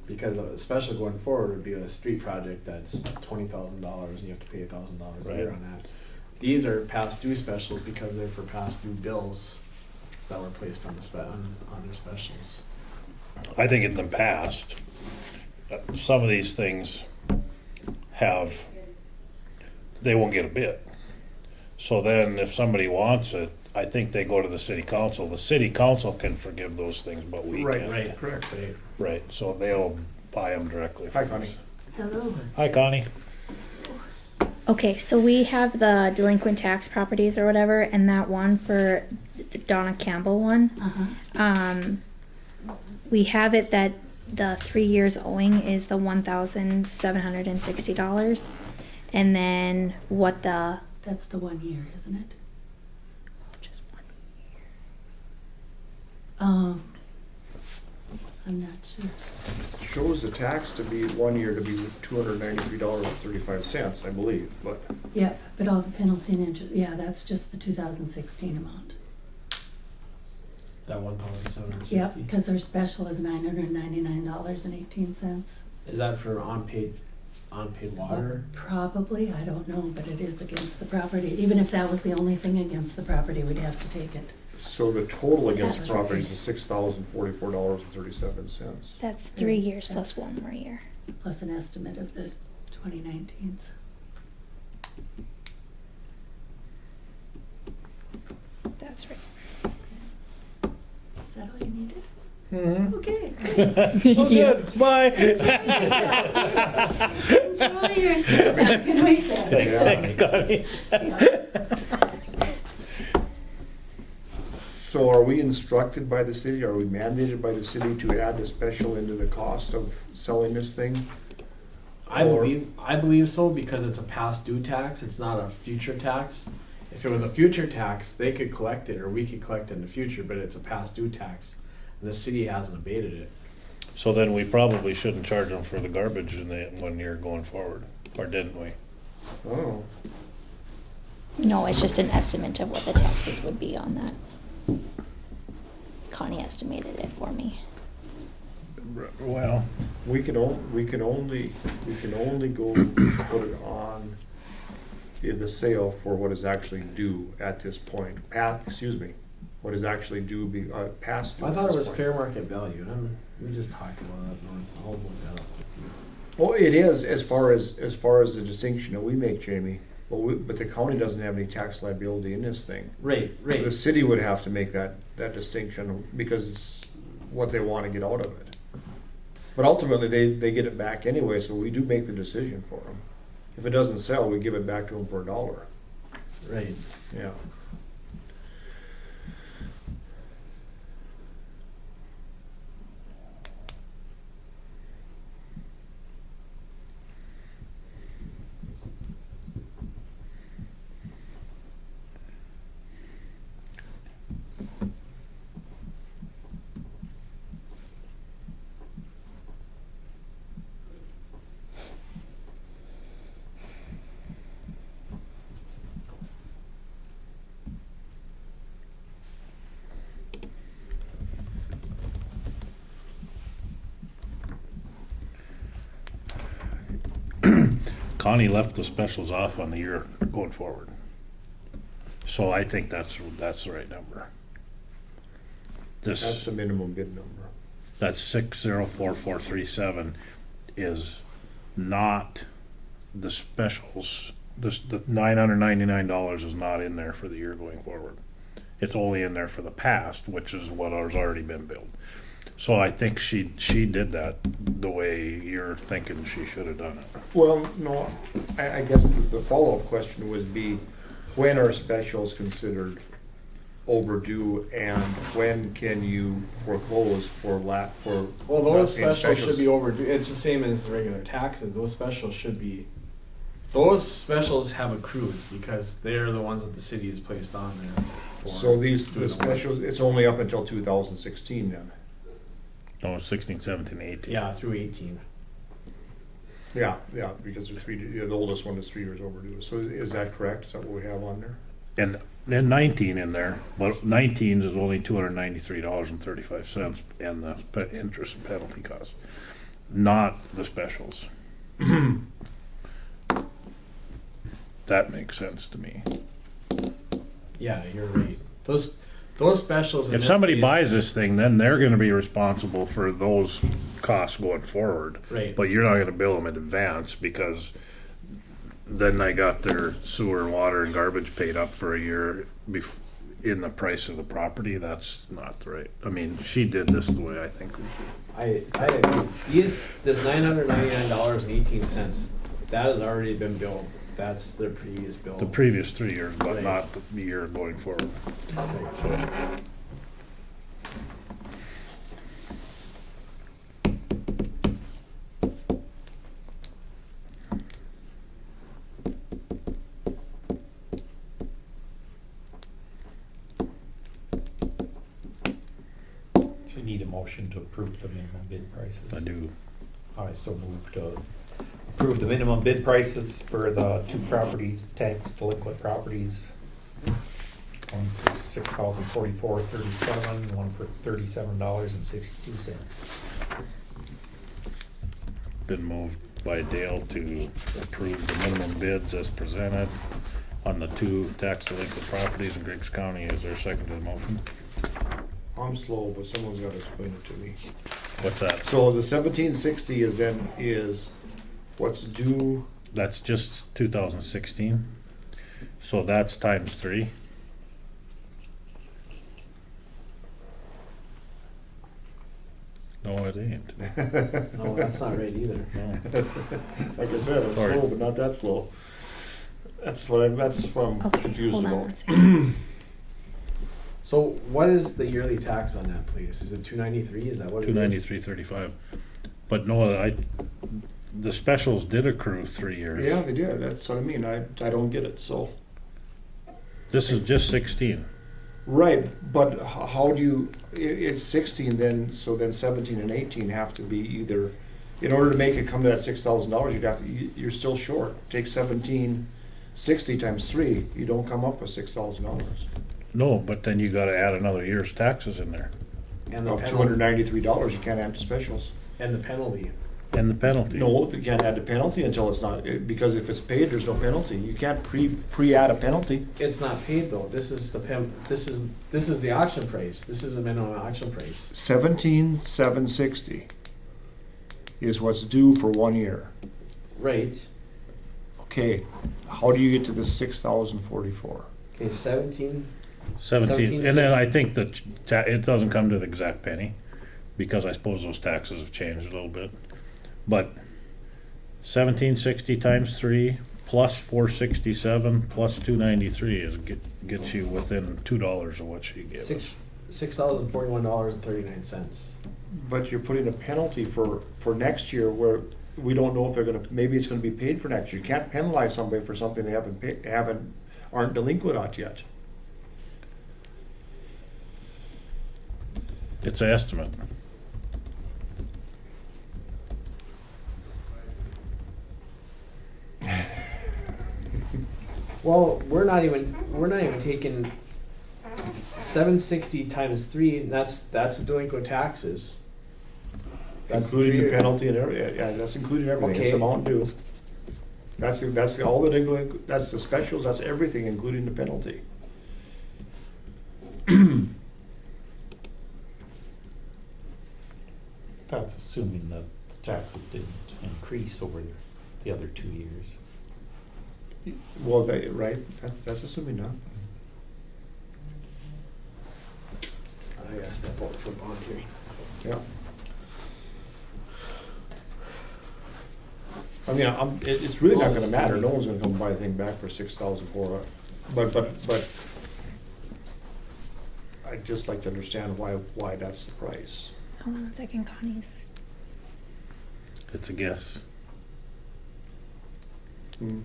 Because a special going forward would be a street project that's $20,000 and you have to pay $1,000 a year Right. on that. These are past due specials because they're for past due bills that were placed on on their specials. I think in the past, some of these things they won't get a bid. So then if somebody wants it, I think they go to the city council. The city council can forgive those things, but we can't. Right, correct. Right. Right, so they'll buy them directly. Hi, Connie. Hello. Hi, Connie. Okay, so we have the delinquent tax properties or whatever, and that one for the Donna Campbell one. Uh-huh. We have it that the 3 years owing is the $1,760, and then what the That's the 1 year, isn't it? just one. I'm not sure. Shows the tax to be 1 year to be $293.35, I believe, but Yep, but all the penalty and interest, yeah, that's just the 2016 amount. That 1,760. Yep, because their special is $999.18. Is that for unpaid water? Probably, I don't know, but it is against the property. Even if that was the only thing against the property, we'd have to take it. so the total against That the was properties right. is $6,044.37. That's 3 Yeah, years plus that's- 1 more year. Plus an estimate of the 2019s. That's right. Is that all you needed? Mm-hmm. Okay. Oh, good. Bye. Enjoy yourselves. Have a good weekend. Thanks, Connie. So are we instructed by the city, are we mandated by the city to add a special into the cost of selling this thing? I Or- believe so because it's a past due tax. It's not a future tax. If it was a future tax, they could collect it or we could collect it in the future, but it's a past due tax. And the city hasn't abated it. So then we probably shouldn't charge them for the garbage in the 1 year going forward, or didn't we? Oh, No, it's just an estimate of what the taxes would be on that. Connie estimated it for me. Well, we can only go put it on the sale for what is actually due at this point. What is actually due past due. I at thought it this was point. fair market value. We just talked about that. I'll look that up. Well, it is as far as the distinction that we make, Jamie. But the county doesn't have any tax liability in this thing. Right. So the city would have to make that distinction because it's what they want to get out of it. But ultimately, they get it back anyway, so we do make the decision for them. If it doesn't sell, we give it back to them for $1. Right. Yeah. Connie left the specials off on the year going forward. So I think that's the right number. That's the minimum bid number. That's 604437 is not the specials. The $999 is not in there for the year going forward. It's only in there for the past, which is what has already been billed. So I think she did that the way you're thinking she should have done it. Well, no, I guess the follow-up question would be, when are specials considered overdue and when can you foreclose for Well, not those paying specials should be overdue. It's the same as the regular taxes. Those specials have accrued because they're the ones that the city has placed on there. So the specials, it's only up until 2016 then? No, 16, 17, 18. Yeah, through 18. Yeah, because the oldest one is 3 years overdue. So is that correct? Is that what we have on there? And then 19 in there, but 19 is only $293.35 and the interest and penalty costs, not the specials. That makes sense to me. Yeah, you're right. Those specials. in If this somebody case- buys this thing, then they're gonna be responsible for those costs going forward. Right. But you're not gonna bill them in advance because then they got their sewer and water and garbage paid up for a year in the price of the property. That's not right. I mean, she did this the way I think we should. I agree. This $999.18, that has already been billed. That's their previous bill. The previous 3 years, but Right. not the year going forward. So, So you need a motion to approve the minimum bid prices. I do. I so move to approve the minimum bid prices for the two properties, tax delinquent properties. One for $6,044.37, one for $37.62. Been moved by Dale to approve the minimum bids as presented on the two tax delinquent properties in Griggs County. Is there a second to the motion? I'm slow, but someone's gotta explain it to me. What's that? So the 1760 is what's due, That's just 2016. So that's times 3. No, it ain't. No, that's not right either. No. like I said, I'm Sorry. slow, but not that slow. That's what I'm Okay, confused hold on about. one second. So what is the yearly tax on that place? Is it $293? Is that what it is? 293.35. But no, the specials did accrue 3 years. Yeah, they did, that's what I mean, I don't get it, so. This is just 16. Right, but how do you, it's 16 then, so then 17 and 18 have to be either, in order to make it come to that $6,000, you're still short. Take 1760 times 3, you don't come up with $6,000. No, but then you gotta add another year's taxes in there. And the Of penalty. $293, you can't add the specials. And the penalty. And the penalty. No, you can't add the penalty until it's not, because if it's paid, there's no penalty. You can't pre-add a penalty. It's not paid though. This is this is the auction price. This is the minimum auction price. 17,760 is what's due for 1 year. Right. Okay, how do you get to the 6,044? Okay, 17. 17, and then I think that it doesn't come to the exact penny, because I suppose those taxes have changed a little bit. But 1760 times 3 plus 467 plus 293 gets you within $2 of what she gave us. $6,041.39. But you're putting a penalty for next year where we don't know if they're gonna, maybe it's gonna be paid for next year. You can't penalize somebody for something they aren't delinquent on yet. It's an estimate. Well, we're not even taking 760 times 3, and that's the delinquent taxes. That's Including the 3 penalty and everything, yeah, that's including everything, it's Okay. amount due. That's all the delinquent, that's the specials, that's everything, including the penalty. That's assuming that the taxes didn't increase over the other 2 years. Well, right, that's assuming not. I gotta step out for bond hearing. Yeah. I mean, it's really not gonna matter, no one's gonna come buy a thing back for 6,400, but I'd just like to understand why that's the price. Hold on one second, Connie's. It's a guess. Hmm.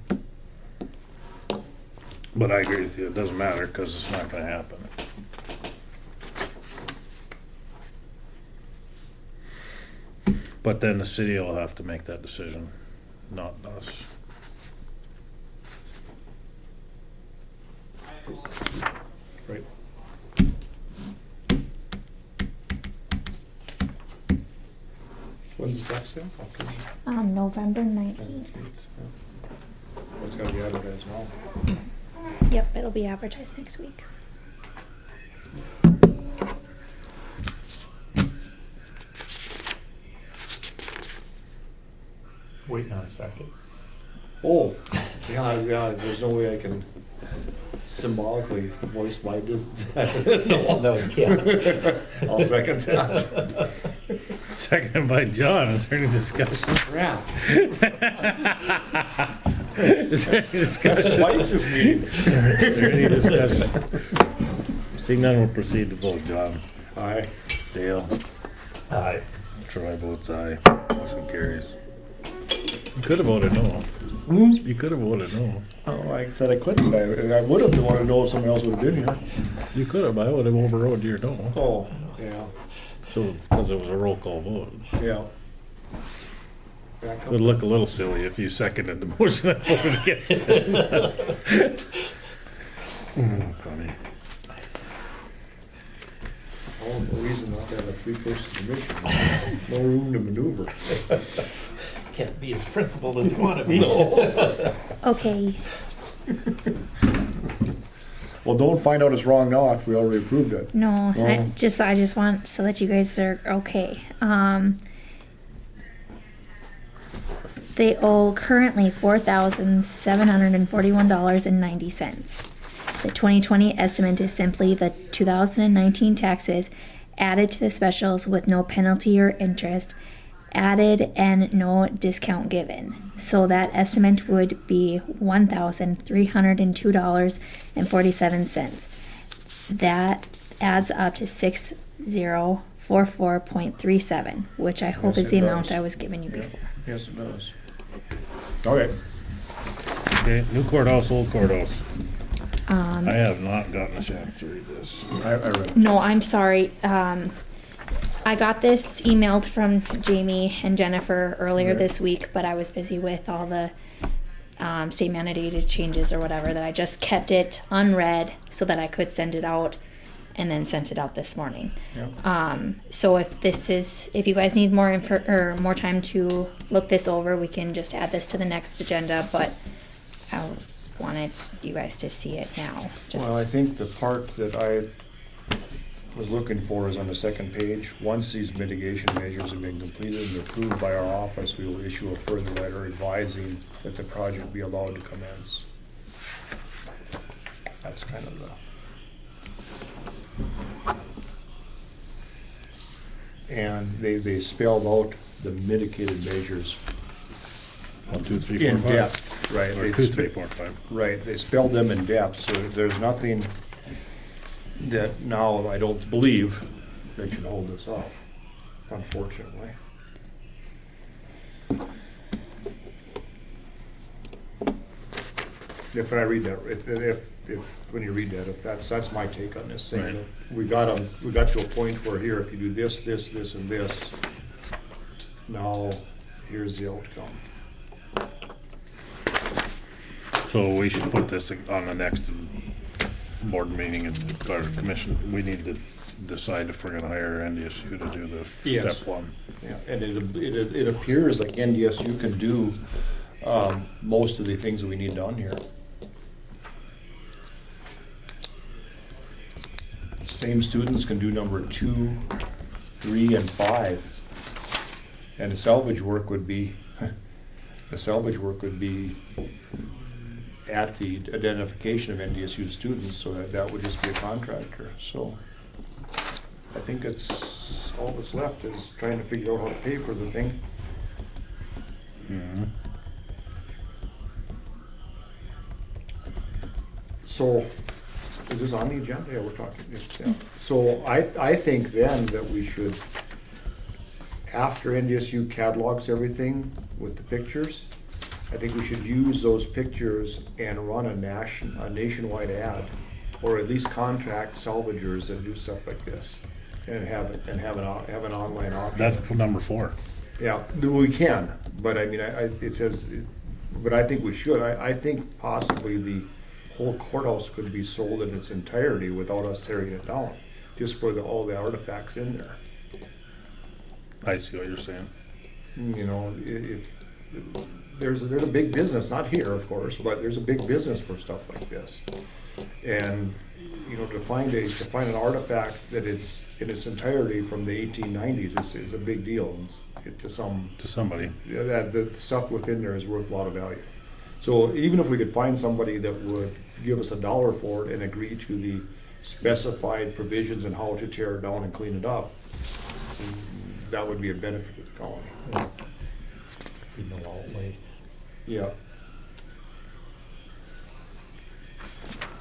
But I agree with you, it doesn't matter, because it's not gonna happen. But then the city will have to make that decision, not us. Right. When's the tax sale? Okay. November 19th. It's gonna be advertised now. Yep, it'll be advertised next week. Waiting on a second. Oh, yeah, there's no way I can symbolically voice my No, you can't. I'll second that. Seconded by John. Is there any discussion? Yeah. Is there any discussion? Twice as mean. Is there any discussion? Seeing none, we'll proceed to vote. John? Aye. Dale? Aye. Troy votes aye. Motion carries. You could have voted no. You could have voted no. Oh, like I said, I couldn't. I would have wanted to know if somebody else would have been here. You could have. I would have overrode your no. Oh, yeah, So, because it was a roll call vote. yeah. Back It up. would look a little silly if you seconded the motion and voted against it. Funny. Oh, no reason not to have a three-person commission. No room to maneuver. Can't be as principled as you want to be. Okay, Well, don't find out it's wrong now after we already approved it. no, I Oh. just want so that you guys are okay. They owe currently $4,741.90. The 2020 estimate is simply the 2019 taxes added to the specials with no penalty or interest, added and no discount given. So that estimate would be $1,302.47. That adds up to 6044.37, which I hope Yes, is the it amount does. I was giving you before. Yes, it does. Okay. Okay, new courthouse, old courthouse. I Um, have not gotten a chance to read this. I read it. no, I'm sorry. I got this emailed from Jamie and Jennifer earlier Right. this week, but I was busy with all the state mandated changes or whatever that I just kept it unread so that I could send it out, and then sent it out this morning. Yeah. So if you guys need more or more time to look this over, we can just add this to the next agenda. But I wanted you guys to see it now. Well, I think the part that I was looking for is on the second page. Once these mitigation measures have been completed and approved by our office, we will issue a further letter advising that the project be allowed to commence. That's kind of the. And they spelled out the mitigated measures 1, 2, 3, 4, in 5. depth, right? Or They 2, spe- 3, 4, 5. Right, they spelled them in depth, so there's nothing that now, I don't believe, that should hold us up, unfortunately. If I read that, if, when you read that, if that's my take on this thing. Right. that we got to a point where here, if you do this, this, this, and this, now, here's the outcome. So we should put this on the next board meeting and, or commission. We need to decide if we're gonna hire NDSU to do the Yes. step one. Yeah, and it appears like NDSU can do most of the things that we need done here. Same students can do number 2, 3, and 5. And the salvage work would be, at the identification of NDSU students, so that would just be a contractor, so. I think it's, all that's left is trying to figure out how to pay for the thing. So, is this on the agenda? Yeah, we're talking, yes, yeah. So I think then that we should, after NDSU catalogs everything with the pictures, I think we should use those pictures and run a nationwide ad, or at least contract salvagers that do stuff like this, and have an online option. That's number 4. Yeah, we can, but I mean, it says, but I think we should. I think possibly the whole courthouse could be sold in its entirety without us tearing it down, just for all the artifacts in there. I see what you're saying. You know, there's a big business, not here, of course, but there's a big business for stuff like this. And, you know, to find an artifact that is in its entirety from the 1890s is a big deal to somebody. Yeah, that the stuff within there is worth a lot of value. So even if we could find somebody that would give us $1 for it and agree to the specified provisions and how to tear it down and clean it up, that would be a benefit to the colony. Be no outlay. Yeah.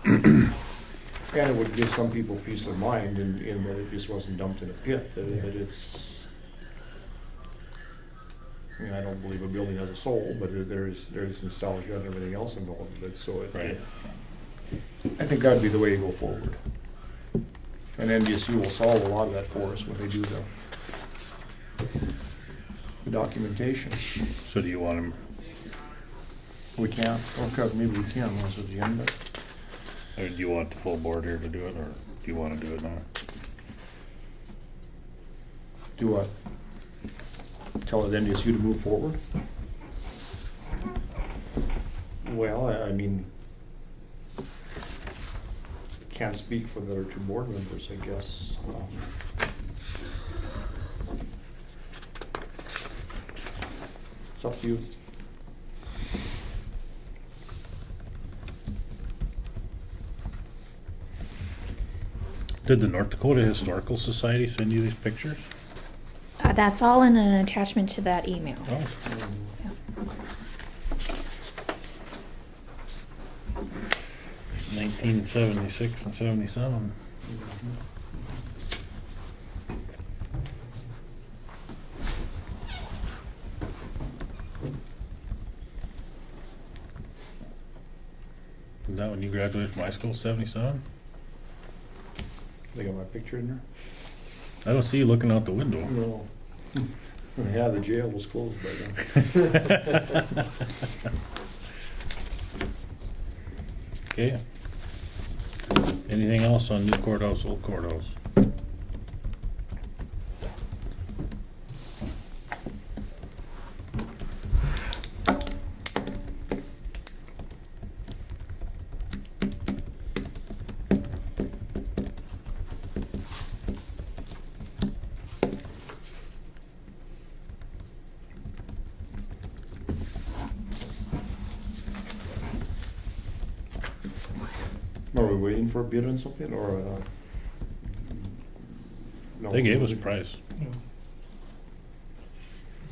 And it would give some people peace of mind in that it just wasn't dumped in a pit, that it's, I mean, I don't believe a building has a soul, but there's nostalgia and everything else involved with it, so it. Right. I think that'd be the way to go forward. And NDSU will solve a lot of that for us when they do the documentation. So do you want him, We can't, okay, maybe we can, once it's the end, but. or do you want the full board here to do it, or do you want to do it now? Do what? Tell the NDSU to move forward? Well, I mean, can't speak for the other two board members, I guess. It's up to you. Did the North Dakota Historical Society send you these pictures? That's all in an attachment to that email. Oh. 1976 and 77. Is that when you graduated from high school, 77? They got my picture in there? I don't see you looking out the window. No. Yeah, the jail was closed by then. Okay. Anything else on new courthouse, old courthouse? Are we waiting for a bid on something, or, no? They gave us a price.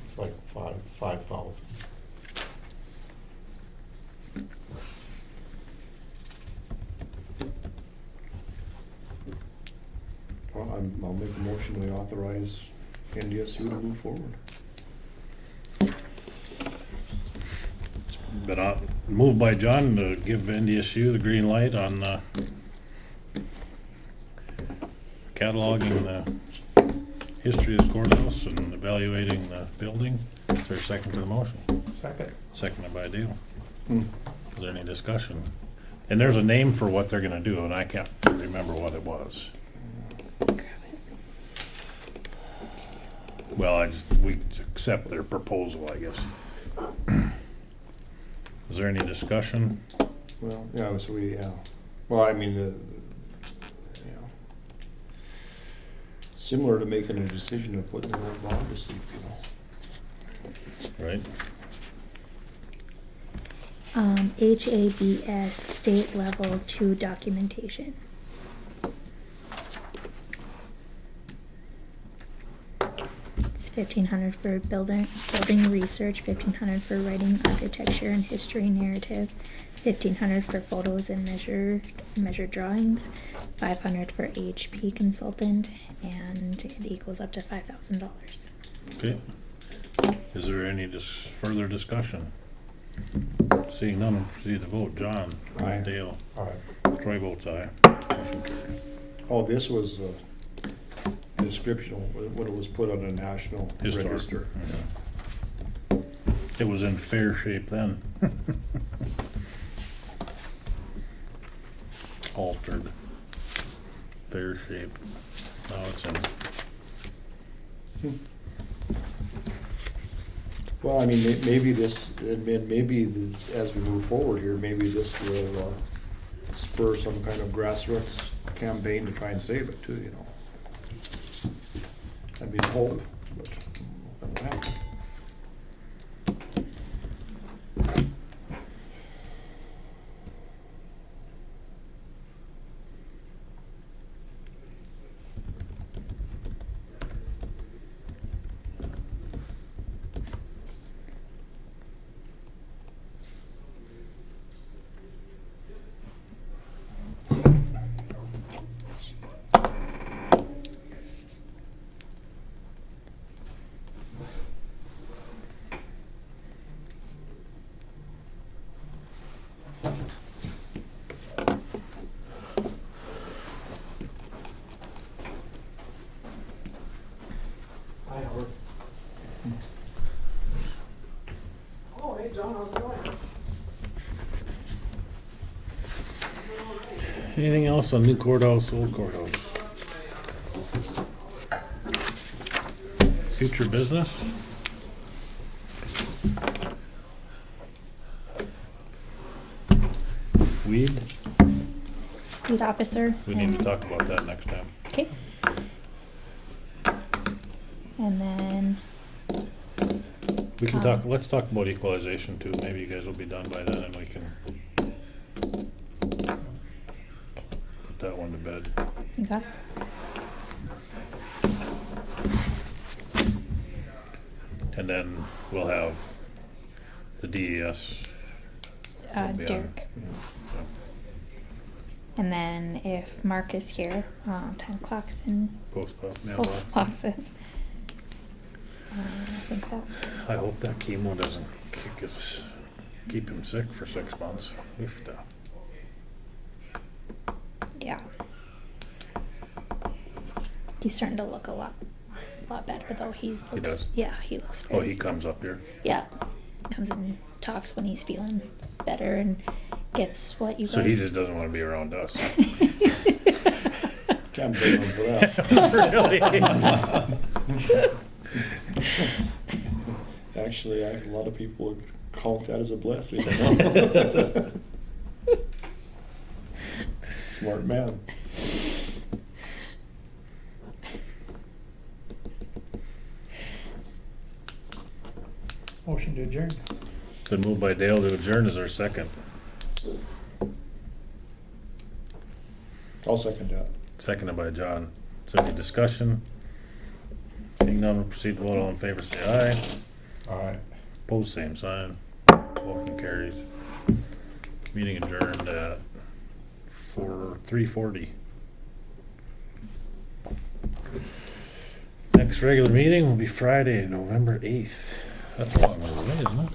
It's like 5,000. Well, I'll make a motion to authorize NDSU to move forward. But moved by John to give NDSU the green light on cataloging the history of the courthouse and evaluating the building. Is there a second to the motion? Second. Seconded by Dale. Hmm. Is there any discussion? And there's a name for what they're gonna do, and I can't remember what it was. Well, we accept their proposal, I guess. Is there any discussion? Well, yeah, so well, I mean, similar to making a decision of putting the old bond to sleep, Right? HABS state level 2 documentation. It's $1,500 for building research, $1,500 for writing architecture and history narrative, $1,500 for photos and measured drawings, $500 for HP consultant, and it equals up to $5,000. Okay. Is there any further discussion? Seeing none, proceed to vote. John? Aye. Dale? Aye. Troy votes aye. Motion carried. Oh, this was a description of when it was put on a national Historic. register. Yeah. It was in fair shape then. Altered. Fair shape. Now it's in. Well, I mean, maybe this, and maybe as we move forward here, maybe this will spur some kind of grassroots campaign to try and save it too, you know. That'd be the hope, but that won't happen. Oh, hey, John, how's it going? Anything else on new courthouse, old courthouse? Future business? Weed? Lead officer. We need to talk about that next time. Okay. And then, We can talk, let's talk about equalization too. Maybe you guys will be done by then and we can put that one to bed. okay. And then we'll have the DES. will be on. Derek. And then if Mark is here, time clocks and Post post boxes. I think that's, I hope that chemo doesn't keep him sick for 6 months. If the, yeah. He's starting to look a lot better though. He looks, does? yeah, he looks oh, very, he comes up here. yeah, comes and talks when he's feeling better and gets what you guys. So he just doesn't want to be around us. Can't blame him for that. Really? Actually, a lot of people would count that as a blessing. You know? Smart man. Motion to adjourn. Been moved by Dale to adjourn. Is there a second? I'll second that. Seconded by John. Is there any discussion? Seeing none, we'll proceed to vote. All in favor, say aye. Alright. Opposed, same sign. Motion carries. Meeting adjourned at 3:40. Next regular meeting will be Friday, November 8th. That's a long way away, isn't it?